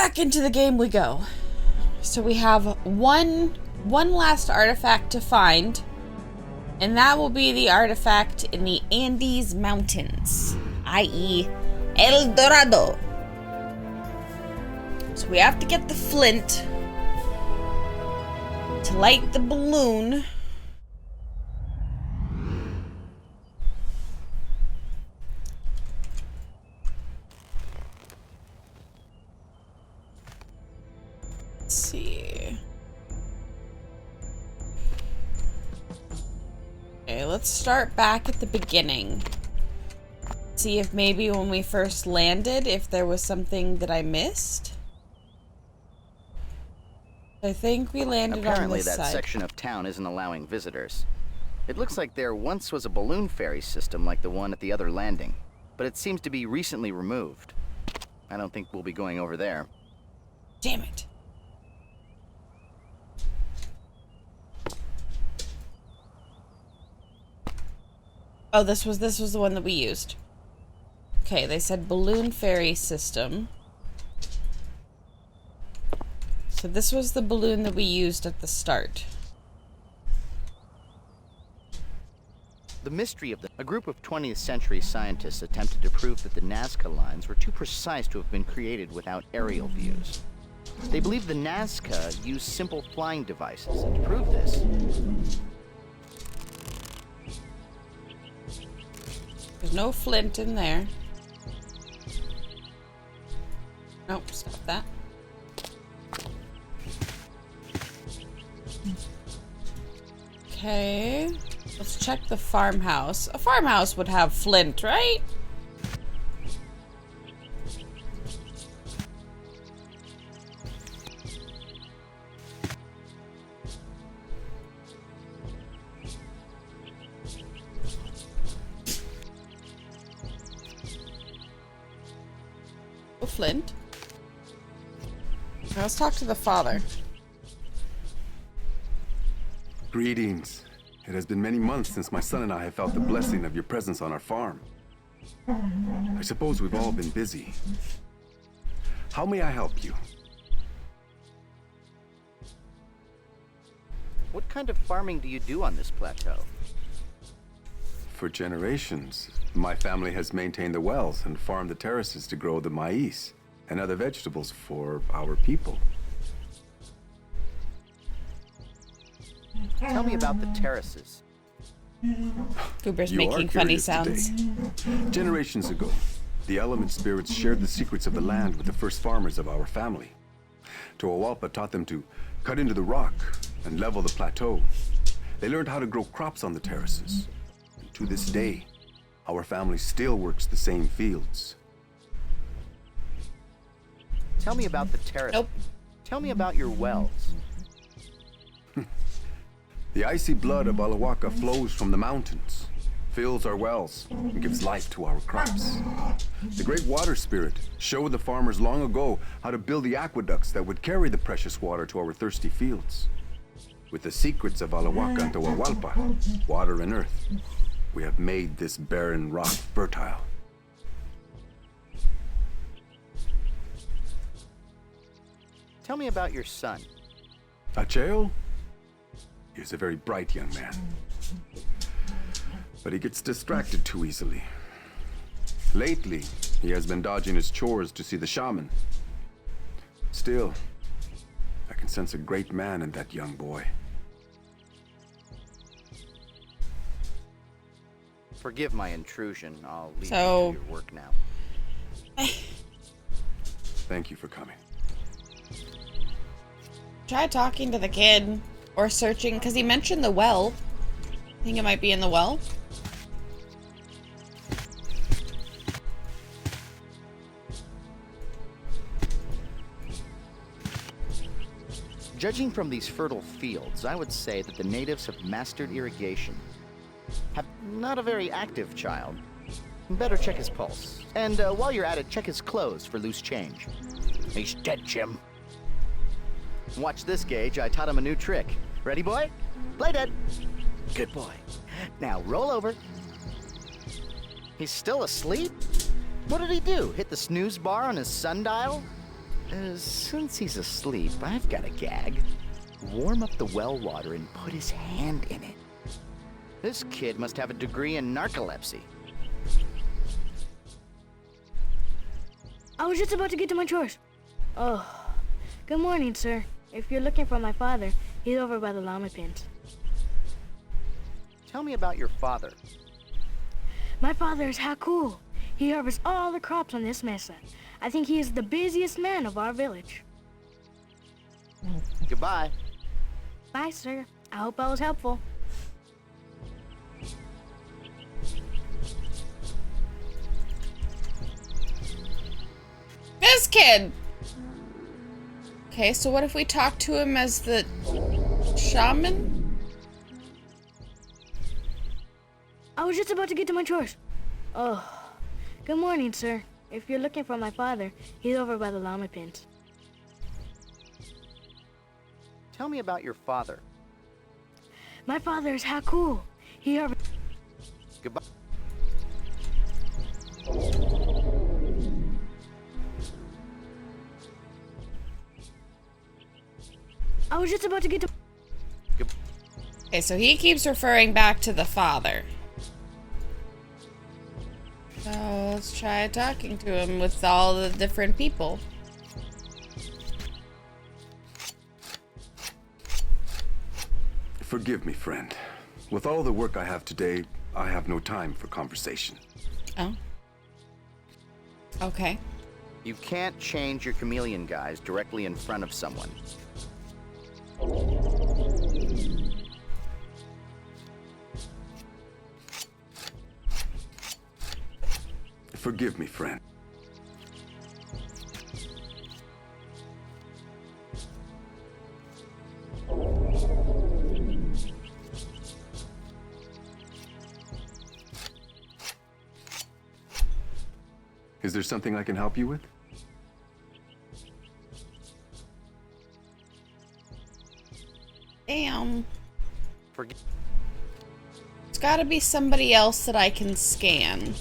back into the game we go. So we have one last artifact to find, and that will be the artifact in the Andes Mountains, i.e. El Dorado. So we have to get the flint to light the balloon. Let's see. Okay, let's start back at the beginning. See if maybe when we first landed, if there was something that I missed. I think we landed on this side. Apparently that section of town isn't allowing visitors. It looks like there once was a balloon ferry system like the one at the other landing, but it seems to be recently removed. I don't think we'll be going over there. Damn it. Oh, this was the one that we used. Okay, they said balloon ferry system. So this was the balloon that we used at the start. The mystery of a group of 20th century scientists attempted to prove that the Nazca lines were too precise to have been created without aerial views. They believe the Nazca used simple flying devices, and to prove this, there's no flint in there. Nope, stop that. Okay, let's check the farmhouse. A farmhouse would have flint, right? Flint. Now let's talk to the father. Greetings. It has been many months since my son and I have felt the blessing of your presence on our farm. I suppose we've all been busy. How may I help you? what kind of farming do you do on this plateau? For generations, my family has maintained the wells and farmed the terraces to grow the maize and other vegetables for our people. Tell me about the terraces. Goober's making funny sounds. Generations ago, the element spirits shared the secrets of the land with the first farmers of our family. Toawalpa taught them to cut into the rock and level the plateau. They learned how to grow crops on the terraces. And to this day, our family still works the same fields. Tell me about the terrace. Nope. Tell me about your wells. The icy blood of Alawaka flows from the mountains, fills our wells, and gives life to our crops. The great water spirit showed the farmers long ago how to build the aqueducts that would carry the precious water to our thirsty fields. With the secrets of Alawaka and Toawalpa, water and earth, we have made this barren rock fertile. Tell me about your son. Acheo? He's a very bright young man. But he gets distracted too easily. Lately, he has been dodging his chores to see the shaman. Still, I can sense a great man in that young boy. Forgive my intrusion. I'll leave you So- to your work now. Thank you for coming. Try talking to the kid. Or searching, because he mentioned the well. I think it might be in the well. Judging from these fertile fields, I would say that the natives have mastered irrigation. Have not a very active child. Better check his pulse. And while you're at it, check his clothes for loose change. He's dead, Jim. Watch this, Gage. I taught him a new trick. Ready, boy? Play dead. Good boy. Now roll over. He's still asleep? What did he do? Hit the snooze bar on his sundial? Since he's asleep, I've got a gag. Warm up the well water and put his hand in it. This kid must have a degree in narcolepsy. I was just about to get to my chores. Oh, good morning, sir. If you're looking for my father, he's over by the llama pins. Tell me about your father. My father is how cool. He harvests all the crops on this mesa. I think he is the busiest man of our village. Goodbye. Bye, sir. I hope I was helpful. This kid! Okay, so what if we talk to him as the shaman? I was just about to get to my chores. Oh, good morning, sir. If you're looking for my father, he's over by the llama pins. Tell me about your father. My father is how cool. He harvests... Goodbye. I was just about to get to... Okay, so he keeps referring back to the father. So let's try talking to him with all the different people. Forgive me, friend. With all the work I have today, I have no time for conversation. Oh. Okay. You can't change your chameleon guys directly in front of someone. Forgive me, friend. Is there something I can help you with? Damn. Forget. It's gotta be somebody else that I can scan.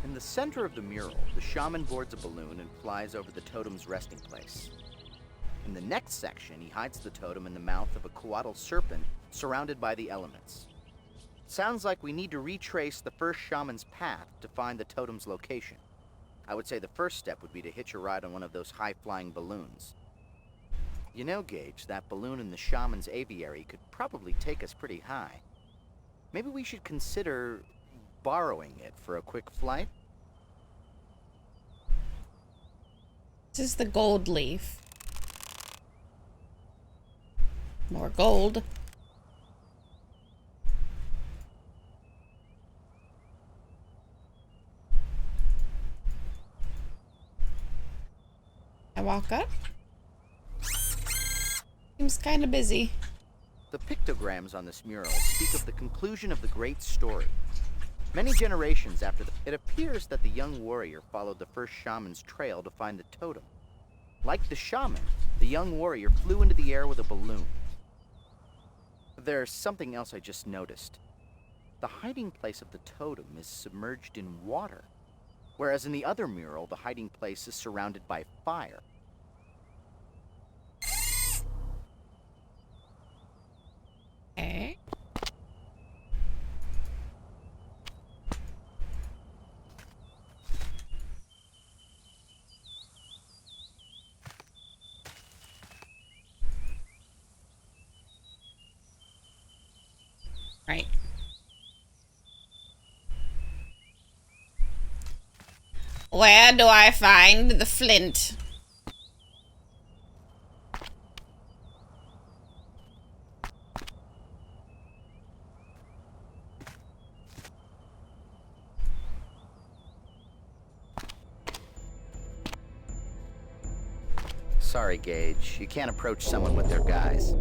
In the center of the mural, the shaman boards a balloon and flies over the totem's resting place. In the next section, he hides the totem in the mouth of a coatl serpent surrounded by the elements. Sounds like we need to retrace the first shaman's path to find the totem's location. I would say the first step would be to hitch a ride on one of those high-flying balloons. You know, Gage, that balloon in the shaman's aviary could probably take us pretty high. Maybe we should consider borrowing it for a quick flight? This is the gold leaf. More gold. I walk up. Seems kind of busy. The pictograms on this mural speak of the conclusion of the great story. Many generations after it appears that the young warrior followed the first shaman's trail to find the totem. Like the shaman, the young warrior flew into the air with a balloon. There's something else I just noticed. The hiding place of the totem is submerged in water, whereas in the other mural, the hiding place is surrounded by fire. Okay. Right. Where do I find the flint? Sorry, Gage. You can't approach someone with their guys.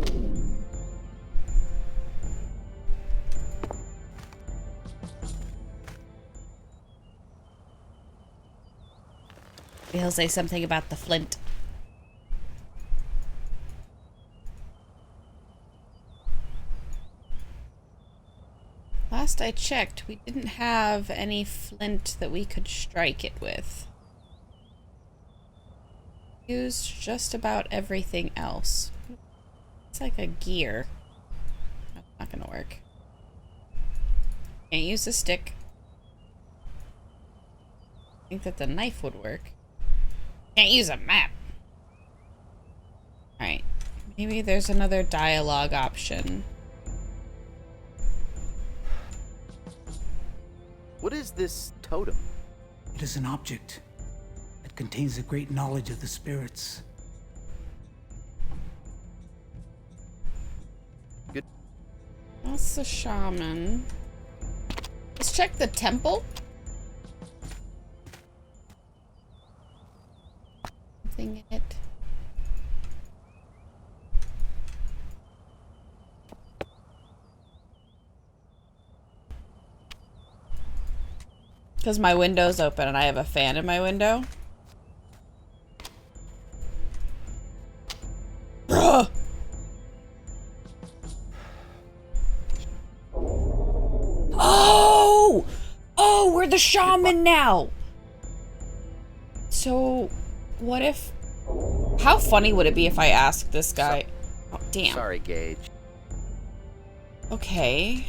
He'll say something about the Flint. Last I checked, we didn't have any Flint that we could strike it with. Used just about everything else. It's like a gear. That's not gonna work. Can't use a stick. I think that the knife would work. Can't use a map. Alright. Maybe there's another dialogue option. What is this totem? It is an object that contains a great knowledge of the spirits. Good. That's the shaman. Let's check the temple. Something in it. Because my window's open and I have a fan in my window. Bruh! Oh! Oh, we're the shaman now! So, what if... How funny would it be if I asked this guy... Oh, damn. Sorry, Gage. Okay.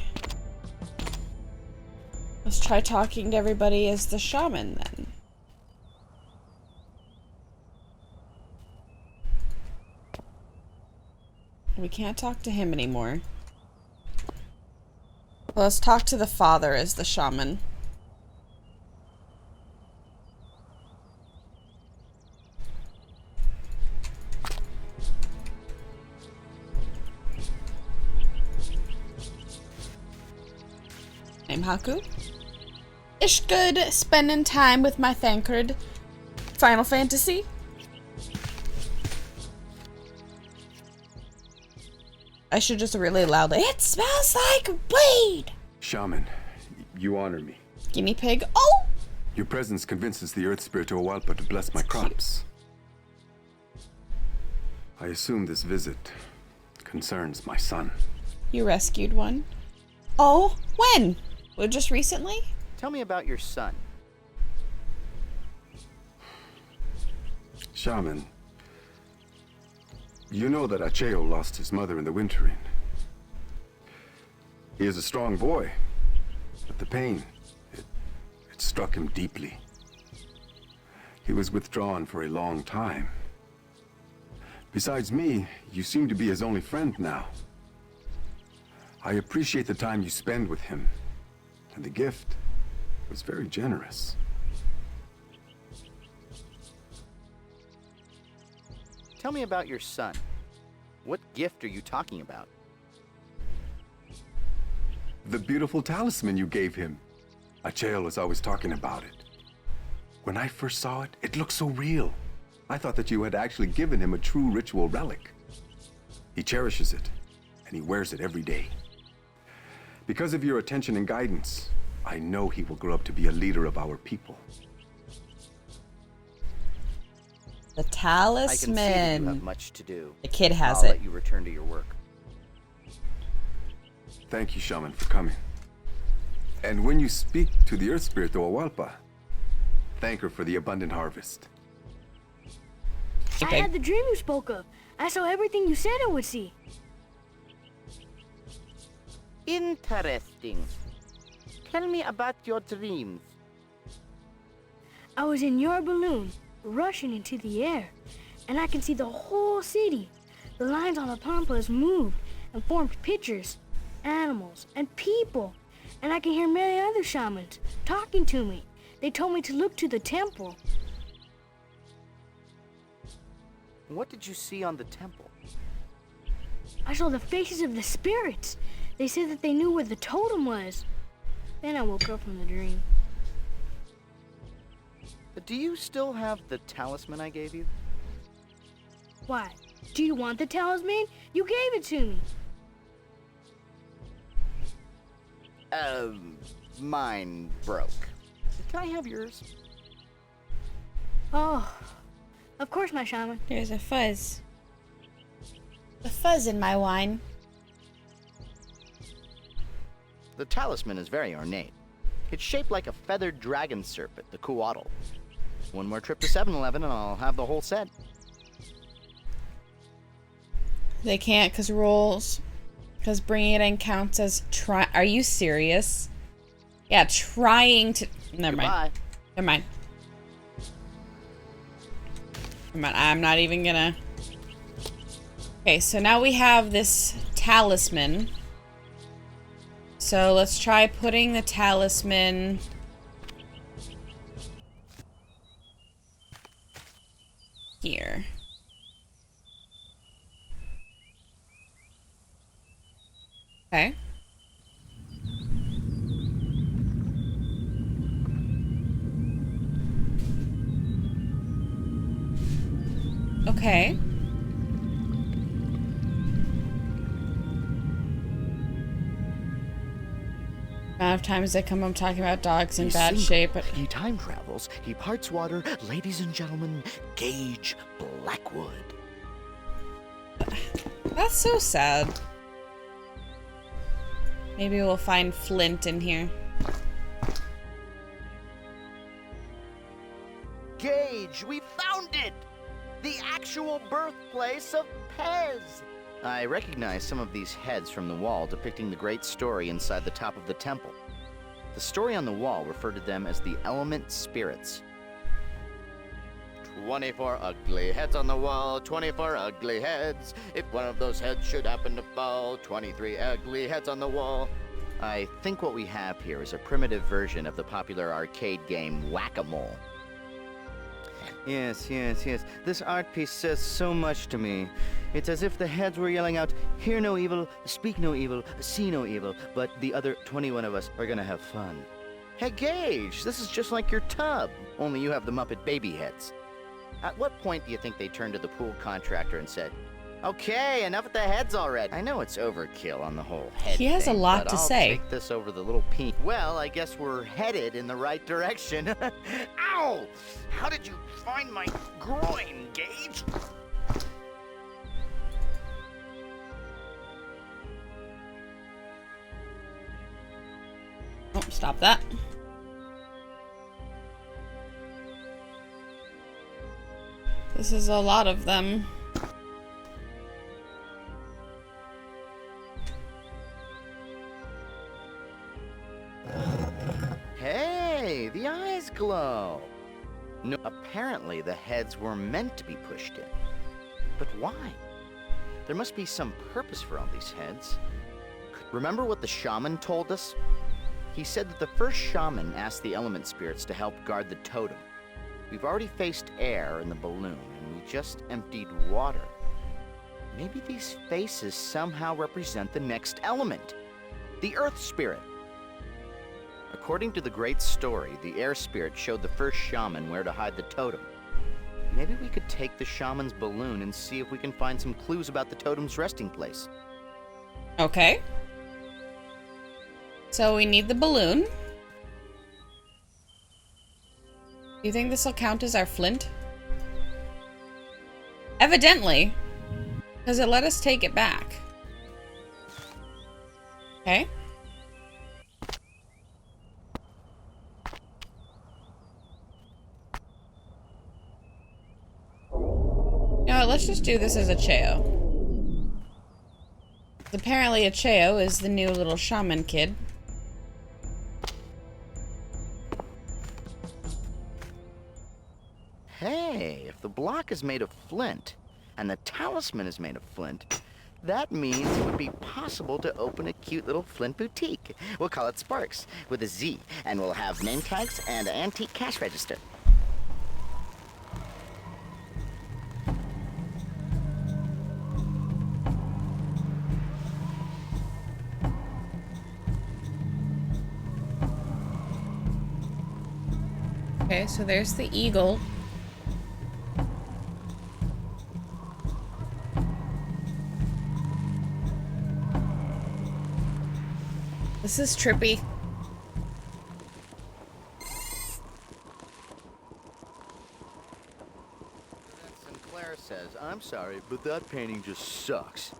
Let's try talking to everybody as the shaman, then. We can't talk to him anymore. Well, let's talk to the father as the shaman. Name Haku. Ish good spending time with my Thancred. Final Fantasy. I should just really loudly. It smells like weed! Shaman, you honor me. Guinea pig. Oh! Your presence convinces the Earth Spirit Owalpa to bless my crops. I assume this visit concerns my son. You rescued one. Oh, when? Well, just recently? Tell me about your son. Shaman, you know that Acheo lost his mother in the wintering. He is a strong boy, but the pain, it struck him deeply. He was withdrawn for a long time. Besides me, you seem to be his only friend now. I appreciate the time you spend with him, and the gift was very generous. Tell me about your son. What gift are you talking about? The beautiful talisman you gave him. Acheo was always talking about it. When I first saw it, it looked so real. I thought that you had actually given him a true ritual relic. He cherishes it, and he wears it every day. Because of your attention and guidance, I know he will grow up to be a leader of our people. The I can see that talisman. you have much to do. The kid has I'll it. let you return to your work. Thank you, Shaman, for coming. And when you speak to the Earth Spirit Owalpa, thank her for the abundant harvest. I had the dream you spoke of. I saw everything you said I would see. Interesting. Tell me about your dreams. I was in your balloon, rushing into the air, and I can see the whole city. The lines on the pampas moved and formed pictures, animals, and people. And I can hear many other shamans talking to me. They told me to look to the temple. What did you see on the temple? I saw the faces of the spirits. They said that they knew where the totem was. Then I woke up from the dream. Do you still have the talisman I gave you? Why? Do you want the talisman? You gave it to me. Mine broke. Can I have yours? Oh, of course, my shaman. There's a fuzz. A fuzz in my wine. The talisman is very ornate. It's shaped like a feathered dragon serpent, the Kuatl. One more trip to 7-Eleven and I'll have the whole set. They can't because rules. Because bringing it in counts as try. Are you serious? Yeah, trying to. Never mind. Never mind. Never mind. I'm not even gonna. Okay, so now we have this talisman. So let's try putting the talisman here. Okay. Okay. Amount of times they come up talking about dogs in bad shape. But he time travels. He parts water. Ladies and gentlemen, Gage Blackwood. That's so sad. Maybe we'll find Flint in here. Gage, we found it! The actual birthplace of Pez! I recognize some of these heads from the wall depicting the great story inside the top of the temple. The story on the wall referred to them as the element spirits. 24 ugly heads on the wall, 24 ugly heads. If one of those heads should happen to fall, 23 ugly heads on the wall. I think what we have here is a primitive version of the popular arcade game Whack-A-Mole. Yes. This art piece says so much to me. It's as if the heads were yelling out, hear no evil, speak no evil, see no evil, but the other 21 of us are gonna have fun. Hey Gage, this is just like your tub, only you have the Muppet baby heads. At what point do you think they turned to the pool contractor and said, okay, enough with the heads already? I know it's overkill on the whole head He has thing, a lot but to I'll say. take this over the little peen. Well, I guess we're headed in the right direction. Ow! How did you find my groin, Gage? Oh, stop that. This is a lot of them. Hey, the eyes glow. No, apparently the heads were meant to be pushed in. But why? There must be some purpose for all these heads. Remember what the shaman told us? He said that the first shaman asked the element spirits to help guard the totem. We've already faced air in the balloon, and we just emptied water. Maybe these faces somehow represent the next element, the earth spirit. According to the great story, the air spirit showed the first shaman where to hide the totem. Maybe we could take the shaman's balloon and see if we can find some clues about the totem's resting place. Okay. So we need the balloon. Do you think this will count as our Flint? Evidently. Because it let us take it back. Okay. No, let's just do this as a Cheo. Apparently a Cheo is the new little shaman kid. Hey, if the block is made of flint, and the talisman is made of flint, that means it would be possible to open a cute little Flint boutique. We'll call it Sparks, with a Z, and we'll have name tags and an antique cash register. Okay, so there's the eagle. This is trippy. Claire says, I'm sorry, but that painting just sucks.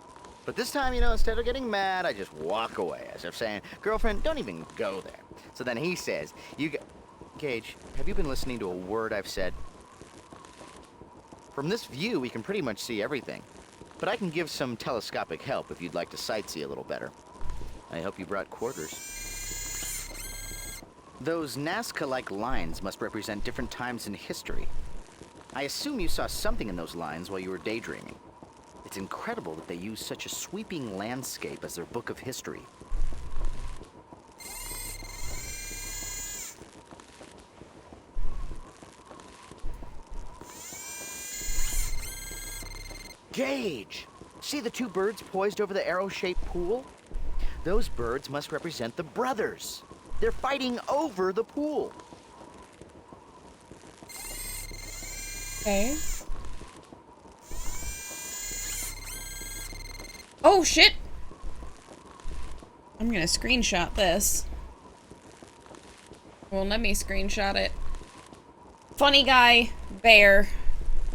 But this time, you know, instead of getting mad, I just walk away, as if saying, girlfriend, don't even go there. So then he says, Gage, have you been listening to a word I've said? From this view, we can pretty much see everything. But I can give some telescopic help if you'd like to sightsee a little better. I hope you brought quarters. Those Nazca-like lines must represent different times in history. I assume you saw something in those lines while you were daydreaming. It's incredible that they use such a sweeping landscape as their book of history. Gage! See the two birds poised over the arrow-shaped pool? Those birds must represent the brothers. They're fighting over the pool. Okay. Oh, shit! I'm gonna screenshot this. Well, let me screenshot it. Funny guy, bear,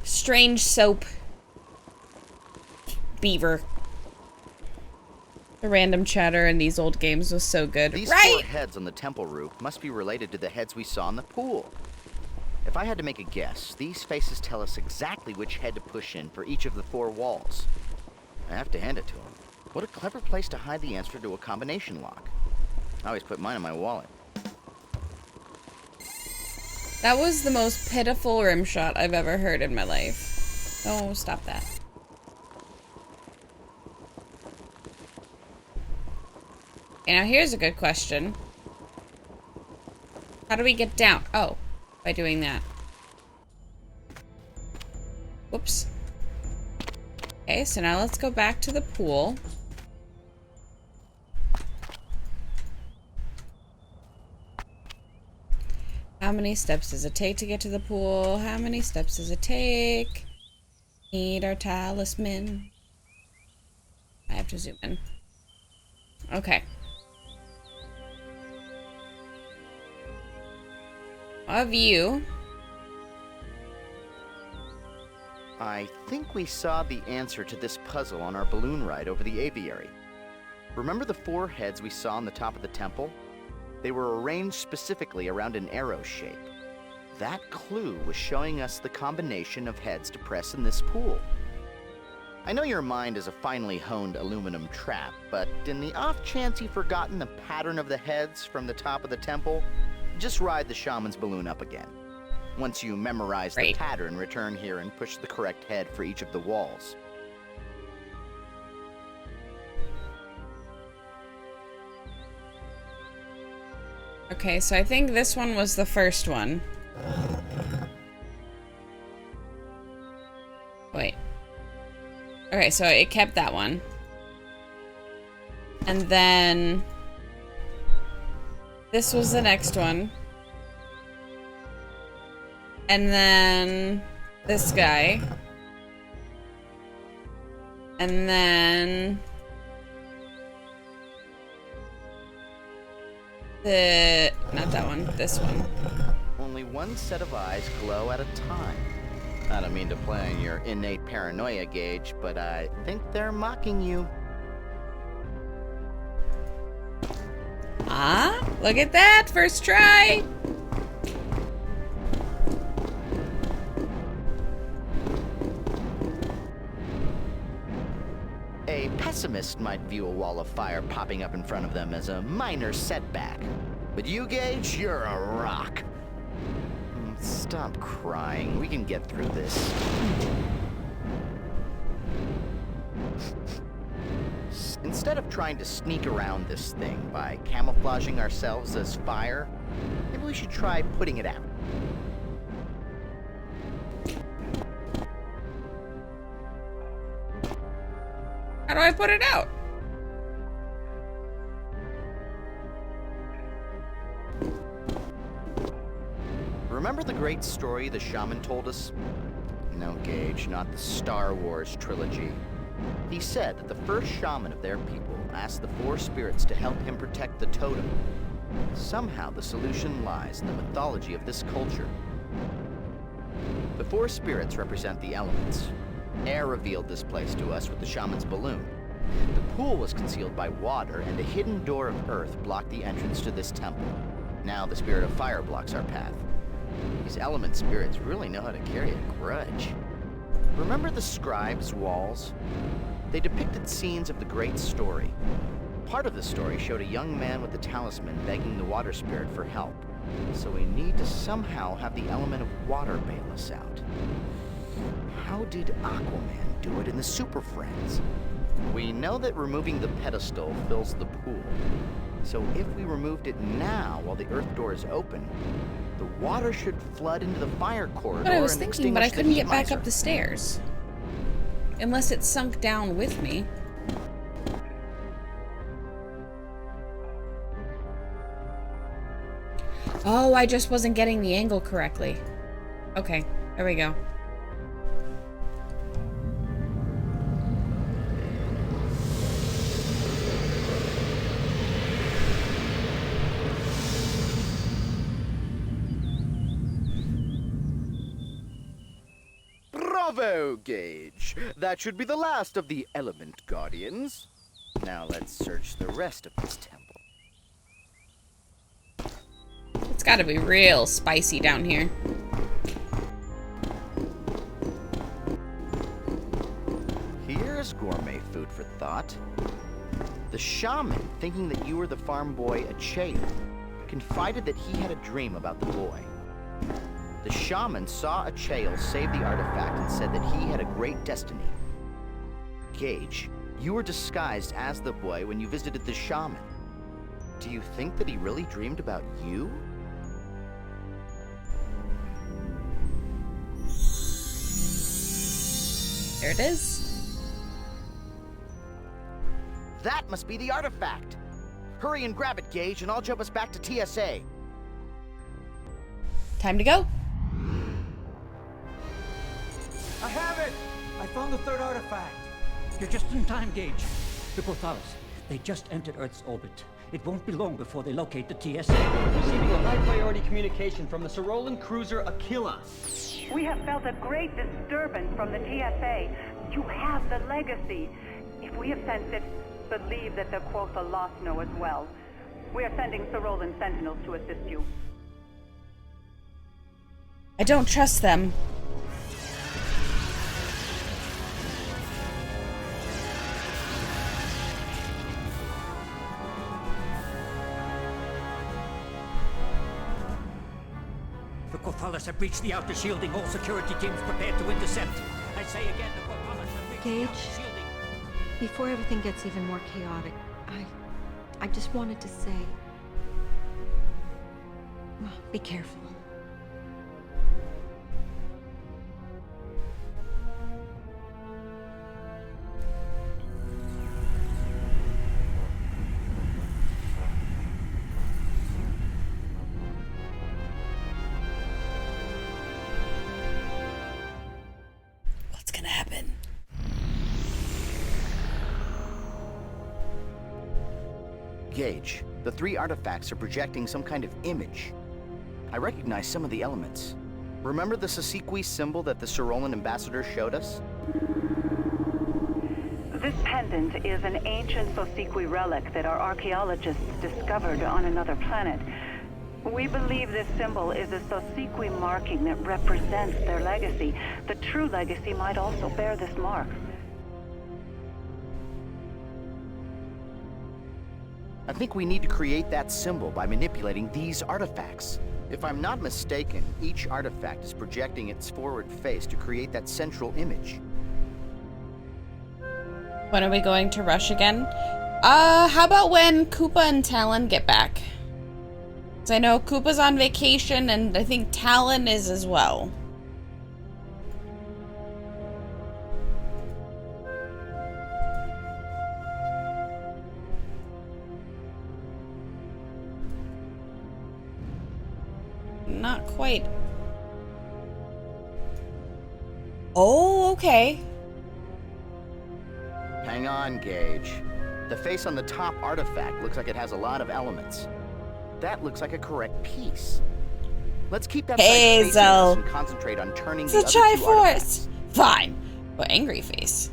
strange soap, beaver. The random chatter in these old games was so good. These right? 4 heads on the temple roof must be related to the heads we saw in the pool. If I had to make a guess, these faces tell us exactly which head to push in for each of the 4 walls. I have to hand it to him. What a clever place to hide the answer to a combination lock. I always put mine in my wallet. That was the most pitiful rim shot I've ever heard in my life. Oh, stop that. Okay, now here's a good question. How do we get down? Oh, by doing that. Whoops. Okay, so now let's go back to the pool. How many steps does it take to get to the pool? How many steps does it take? Need our talisman. I have to zoom in. Okay. A view. I think we saw the answer to this puzzle on our balloon ride over the aviary. Remember the 4 heads we saw on the top of the temple? They were arranged specifically around an arrow shape. That clue was showing us the combination of heads to press in this pool. I know your mind is a finely honed aluminum trap, but in the off chance you've forgotten the pattern of the heads from the top of the temple, just ride the shaman's balloon up again. Once you memorize the pattern, return here and push the correct head for each of the walls. Okay, so I think this one was the first one. Wait. Okay, so it kept that one. And then this was the next one. And then this guy. And then not that one, this one. Only one set of eyes glow at a time. I don't mean to play on your innate paranoia, Gage, but I think they're mocking you. Ah, look at that, first try. A pessimist might view a wall of fire popping up in front of them as a minor setback. But you, Gage, you're a rock. Stop crying. We can get through this. Instead of trying to sneak around this thing by camouflaging ourselves as fire, maybe we should try putting it out. How do I put it out? Remember the great story the shaman told us? No, Gage, not the Star Wars trilogy. He said that the first shaman of their people asked the 4 spirits to help him protect the totem. Somehow the solution lies in the mythology of this culture. The four spirits represent the elements. Air revealed this place to us with the shaman's balloon. The pool was concealed by water, and a hidden door of earth blocked the entrance to this temple. Now the spirit of fire blocks our path. These element spirits really know how to carry a grudge. Remember the scribe's walls? They depicted scenes of the great story. Part of the story showed a young man with a talisman begging the water spirit for help. So we need to somehow have the element of water bail us out. How did Aquaman do it in the Super Friends? We know that removing the pedestal fills the pool. So if we removed it now while the earth door is open, the water should flood into the fire corridor. But I was and thinking, but I extinguish the couldn't heat get back miser. up the stairs. Unless it sunk down with me. Oh, I just wasn't getting the angle correctly. Okay, there we go. Bravo, Gage. That should be the last of the Element Guardians. Now let's search the rest of this temple. It's gotta be real spicy down here. Here's gourmet food for thought. The shaman, thinking that you were the farm boy Atlantis, confided that he had a dream about the boy. The shaman saw Atlantis save the artifact and said that he had a great destiny. Gage, you were disguised as the boy when you visited the shaman. Do you think that he really dreamed about you? There it is. That must be the artifact. Hurry and grab it, Gage, and I'll jump us back to TSA. Time to go. I have it! I found the third artifact. You're just in time, Gage. The Corthalis, they just entered Earth's orbit. It won't be long before they locate the TSA. Receiving a high-priority communication from the Cerolan cruiser Aquila. We have felt a great disturbance from the TSA. You have the legacy. If we have sensed it, believe that the Quotha lost know as well. We are sending Cerolan sentinels to assist you. I don't trust them. The Corthalis have breached the outer shielding. All security teams prepared to intercept. I say again, the Corthalis have breached the Gage? outer shielding. Before everything gets even more chaotic, I just wanted to say, well, be careful. What's gonna happen? Gage, the three artifacts are projecting some kind of image. I recognize some of the elements. Remember the Sasiqui symbol that the Cerolan ambassador showed us? This pendant is an ancient Sosiqui relic that our archaeologists discovered on another planet. We believe this symbol is a Sosiqui marking that represents their legacy. The true legacy might also bear this mark. I think we need to create that symbol by manipulating these artifacts. If I'm not mistaken, each artifact is projecting its forward face to create that central image. When are we going to rush again? How about when Koopa and Talon get back? Because I know Koopa's on vacation and I think Talon is as well. Not quite. Oh, okay. Hang on, Gage. The face on the top artifact looks like it has a lot of elements. That looks like a correct piece. Let's keep that side facing us and concentrate on turning the other two artifacts. Fine. Oh, angry face.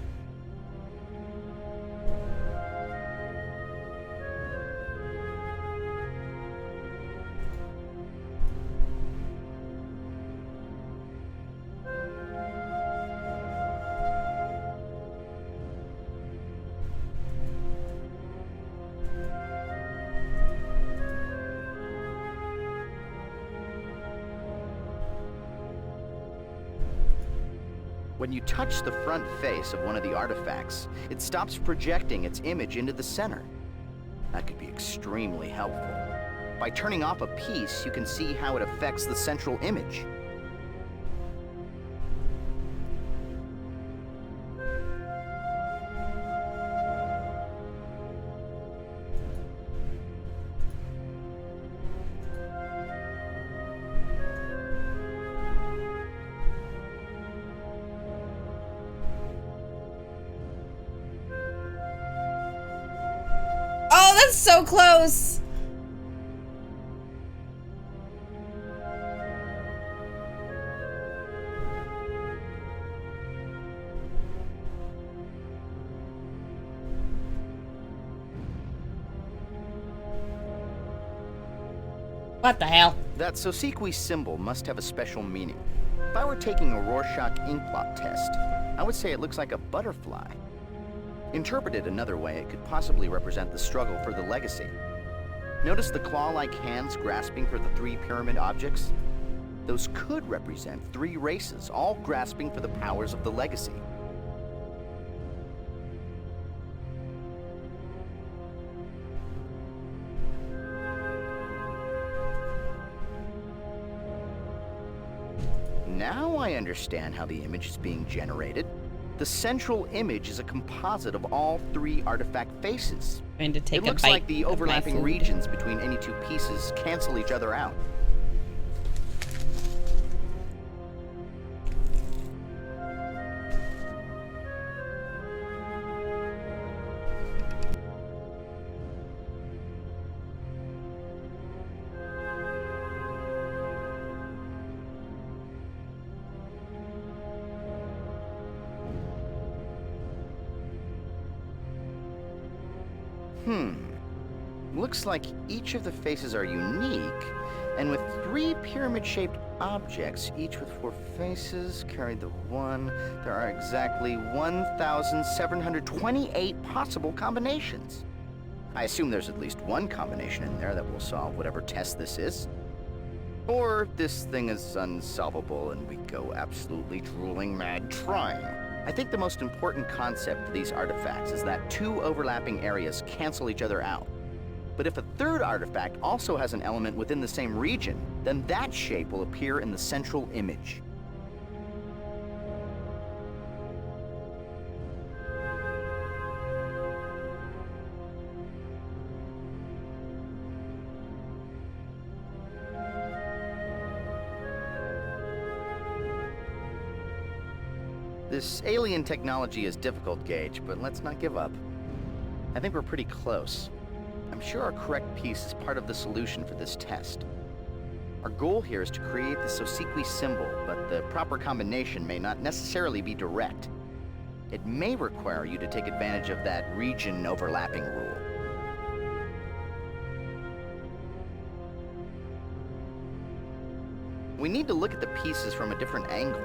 When you touch the front face of one of the artifacts, it stops projecting its image into the center. That could be extremely helpful. By turning off a piece, you can see how it affects the central image. Oh, that's so close. What the hell? That Sosequi symbol must have a special meaning. If I were taking a Rorschach inkblot test, I would say it looks like a butterfly. Interpreted another way, it could possibly represent the struggle for the legacy. Notice the claw-like hands grasping for the 3 pyramid objects? Those could represent 3 races, all grasping for the powers of the legacy. Now I understand how the image is being generated. The central image is a composite of all 3 artifact faces. Trying to take it looks a bite like the overlapping regions between any 2 pieces cancel each other out. Looks like each of the faces are unique, and with 3 pyramid-shaped objects, each with 4 faces, carry the 1, there are exactly 1,728 possible combinations. I assume there's at least one combination in there that will solve whatever test this is. Or this thing is unsolvable and we go absolutely drooling mad trying. I think the most important concept for these artifacts is that 2 overlapping areas cancel each other out. But if a 3rd artifact also has an element within the same region, then that shape will appear in the central image. This alien technology is difficult, Gage, but let's not give up. I think we're pretty close. I'm sure our correct piece is part of the solution for this test. Our goal here is to create the Sosequi symbol, but the proper combination may not necessarily be direct. It may require you to take advantage of that region overlapping rule. We need to look at the pieces from a different angle.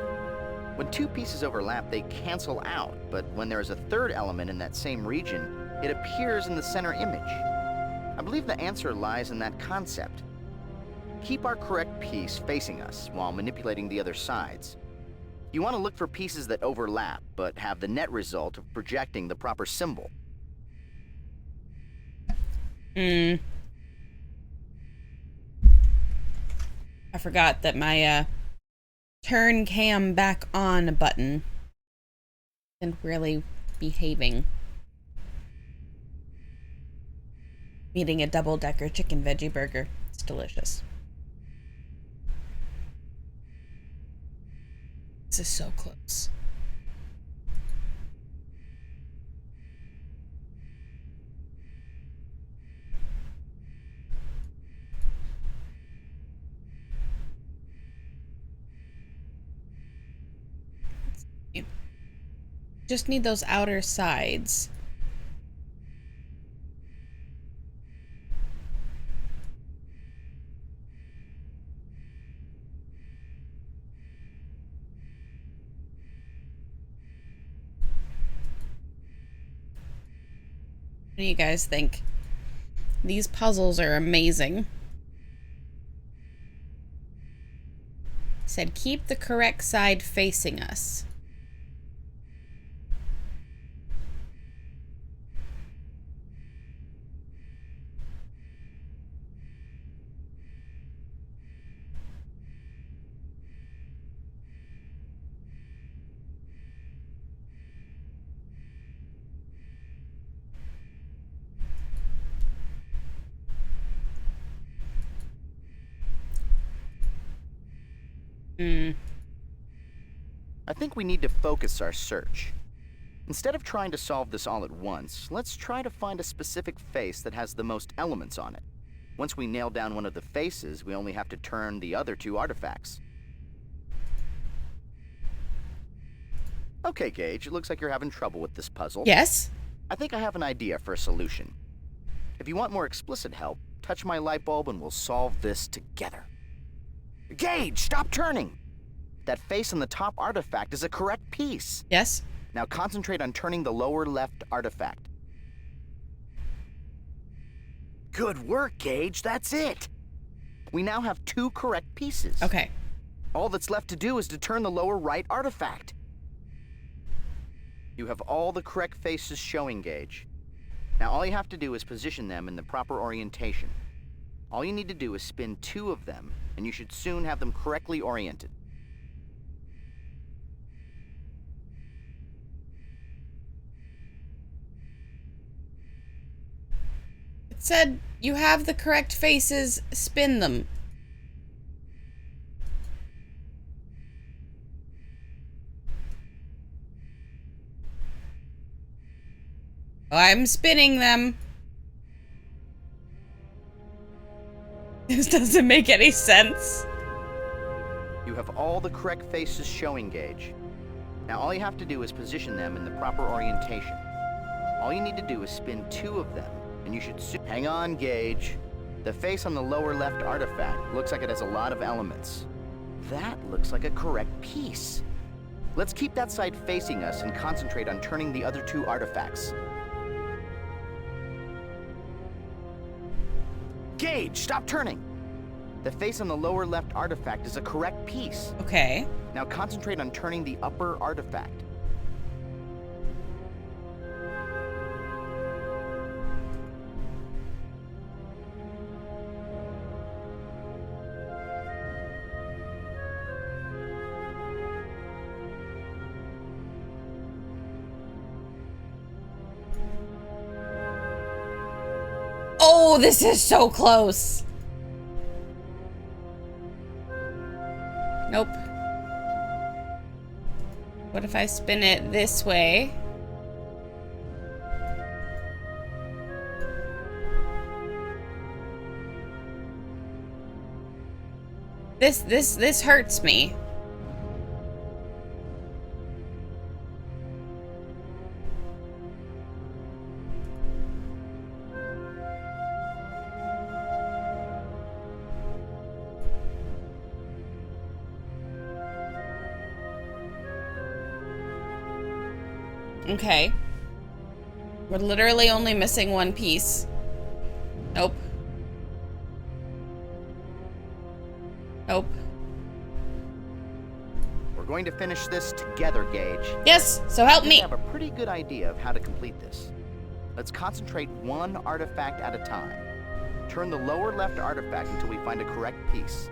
When 2 pieces overlap, they cancel out, but when there is a 3rd element in that same region, it appears in the center image. I believe the answer lies in that concept. Keep our correct piece facing us while manipulating the other sides. You want to look for pieces that overlap, but have the net result of projecting the proper symbol. I forgot that my turn cam back on button isn't really behaving. Eating a double-decker chicken veggie burger. It's delicious. This is so close. Just need those outer sides. What do you guys think? These puzzles are amazing. Said keep the correct side facing us. I think we need to focus our search. Instead of trying to solve this all at once, let's try to find a specific face that has the most elements on it. Once we nail down one of the faces, we only have to turn the other two artifacts. Okay, Gage, it looks like you're having trouble with this puzzle. Yes? I think I have an idea for a solution. If you want more explicit help, touch my light bulb and we'll solve this together. Gage, stop turning! That face on the top artifact is a correct piece. Yes? Now concentrate on turning the lower left artifact. Good work, Gage. That's it. We now have 2 correct pieces. Okay. All that's left to do is to turn the lower right artifact. You have all the correct faces showing, Gage. Now all you have to do is position them in the proper orientation. All you need to do is spin 2 of them, and you should soon have them correctly oriented. It said you have the correct faces, spin them. I'm spinning them. This doesn't make any sense. You have all the correct faces showing, Gage. Now all you have to do is position them in the proper orientation. All you need to do is spin 2 of them, and you should hang on, Gage. The face on the lower left artifact looks like it has a lot of elements. That looks like a correct piece. Let's keep that side facing us and concentrate on turning the other 2 artifacts. Gage, stop turning! The face on the lower left artifact is a correct piece. Okay. Now concentrate on turning the upper artifact. Oh, this is so close. Nope. What if I spin it this way? This hurts me. Okay. We're literally only missing 1 piece. Nope. Nope. We're going to finish this together, Gage. Yes, so help me. We have a pretty good idea of how to complete this. Let's concentrate 1 artifact at a time. Turn the lower left artifact until we find a correct piece.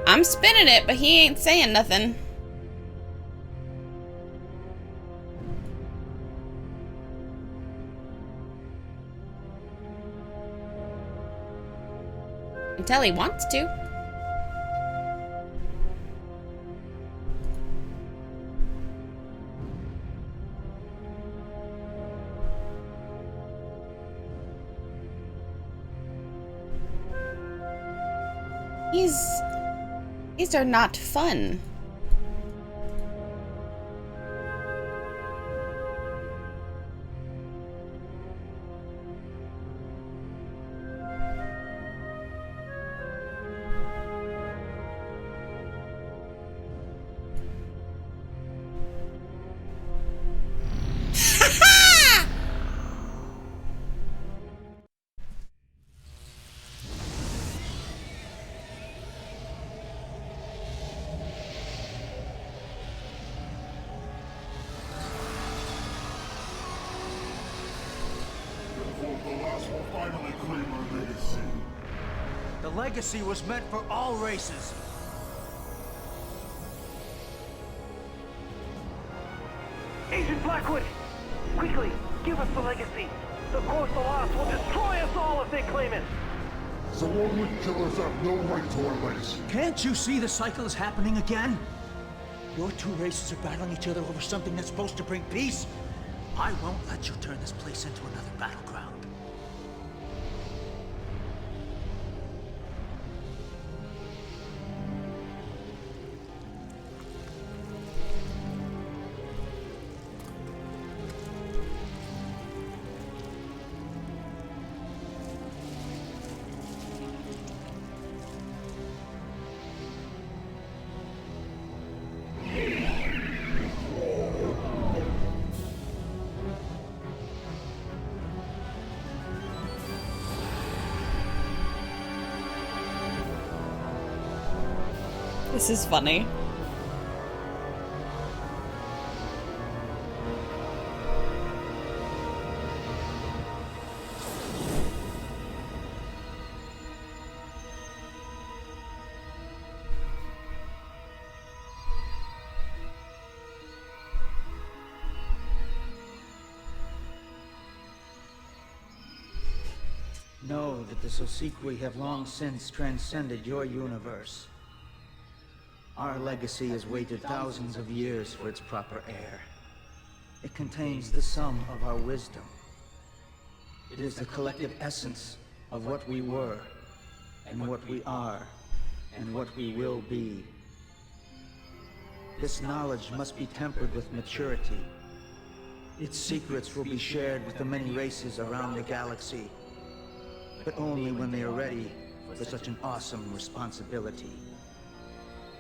I'm spinning it, but he ain't saying nothing. Until he wants to. These are not fun. The legacy was meant for all races. Agent Blackwood! Quickly, give us the legacy! The Course of Lost will destroy us all if they claim it! Sororian killers have no right to our legacy. Can't you see the cycle is happening again? Your two races are battling each other over something that's supposed to bring peace. I won't let you turn this place into another battleground. This is funny. Know that the Sosequi have long since transcended your universe. Our legacy has waited thousands of years for its proper heir. It contains the sum of our wisdom. It is the collective essence of what we were, and what we are, and what we will be. This knowledge must be tempered with maturity. Its secrets will be shared with the many races around the galaxy, but only when they are ready for such an awesome responsibility.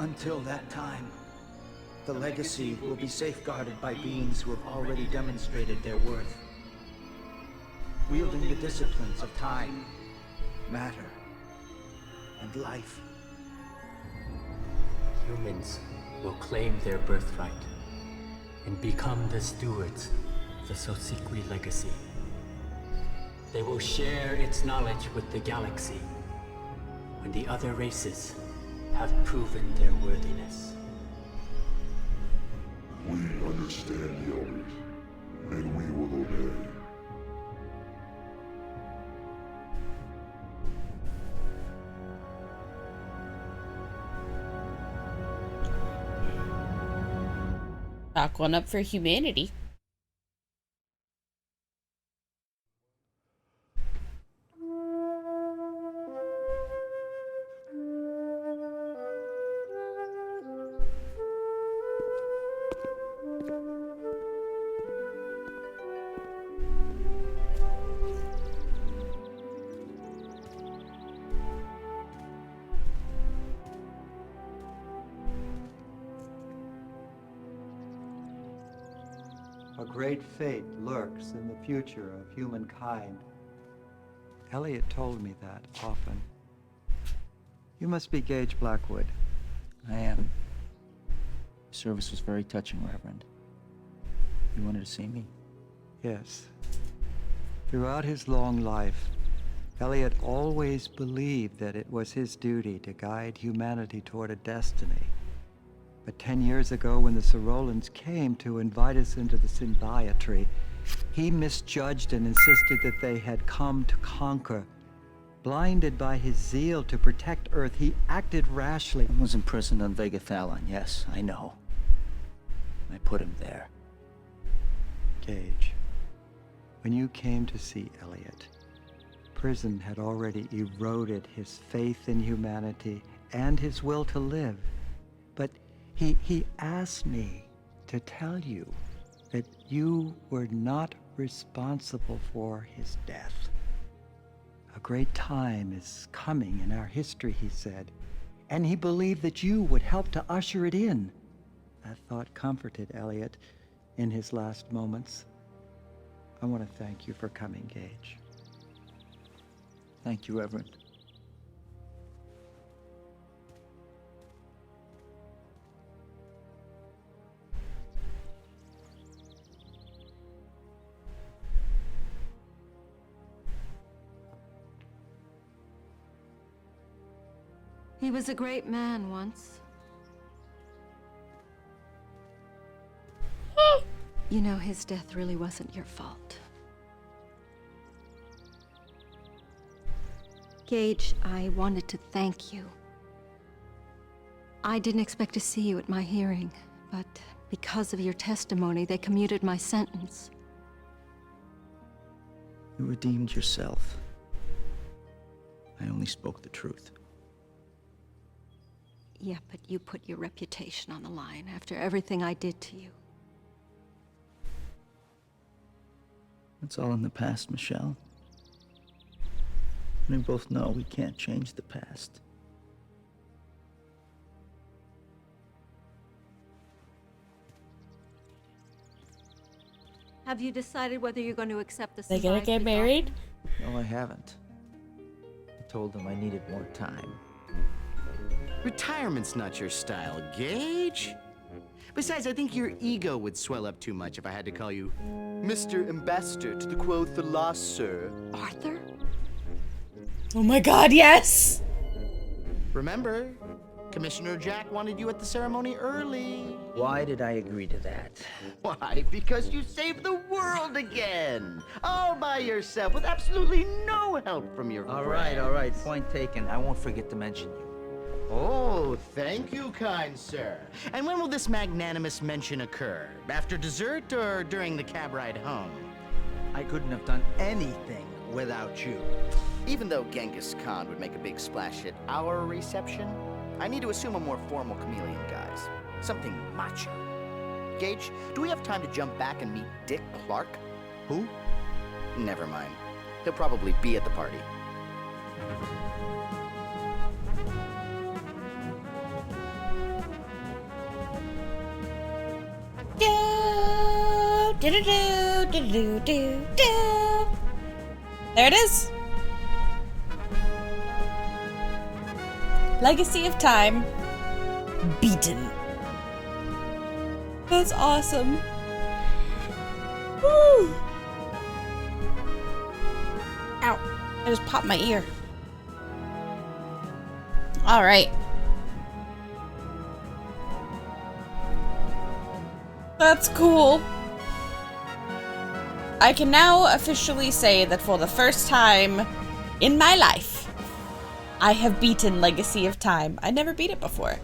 Until that time, the legacy will be safeguarded by beings who have already demonstrated their worth, wielding the disciplines of time, matter, and life. Humans will claim their birthright and become the stewards of the Sosequi legacy. They will share its knowledge with the galaxy when the other races have proven their worthiness. We understand the elders, and we will obey. Chalk one up for humanity. A great fate lurks in the future of humankind. Elliot told me that often. You must be Gage Blackwood. I am. Service was very touching, Reverend. You wanted to see me? Yes. Throughout his long life, Elliot always believed that it was his duty to guide humanity toward a destiny. But 10 years ago, when the Sorolans came to invite us into the symbiotree, he misjudged and insisted that they had come to conquer. Blinded by his zeal to protect Earth, he acted rashly. He was imprisoned on Vega Thalon, yes, I know. I put him there. Gage, when you came to see Elliot, prison had already eroded his faith in humanity and his will to live. But he asked me to tell you that you were not responsible for his death. A great time is coming in our history, he said, and he believed that you would help to usher it in. That thought comforted Elliot in his last moments. I want to thank you for coming, Gage. Thank you, Reverend. He was a great man once. You know, his death really wasn't your fault. Gage, I wanted to thank you. I didn't expect to see you at my hearing, but because of your testimony, they commuted my sentence. You redeemed yourself. I only spoke the truth. Yeah, but you put your reputation on the line after everything I did to you. It's all in the past, Michelle. We both know we can't change the past. Have you decided whether you're going to accept the They gonna get married? No, I haven't. I told them I needed more time. Retirement's not your style, Gage. Besides, I think your ego would swell up too much if I had to call you Mr. Ambassador to the Quotha, sir. Arthur? Oh my god, yes! Remember, Commissioner Jack wanted you at the ceremony early. Why did I agree to that? Why? Because you saved the world again! All by yourself, with absolutely no help from your friends. All right, point taken. I won't forget to mention you. Oh, thank you, kind sir. And when will this magnanimous mention occur? After dessert or during the cab ride home? I couldn't have done anything without you. Even though Genghis Khan would make a big splash at our reception, I need to assume a more formal chameleon guise. Something macho. Gage, do we have time to jump back and meet Dick Clark? Who? Never mind. He'll probably be at the party. There it is. Legacy of Time. Beaten. That's awesome. Woo! Ow. I just popped my ear. Alright. That's cool. I can now officially say that for the first time in my life, I have beaten Legacy of Time. I never beat it before.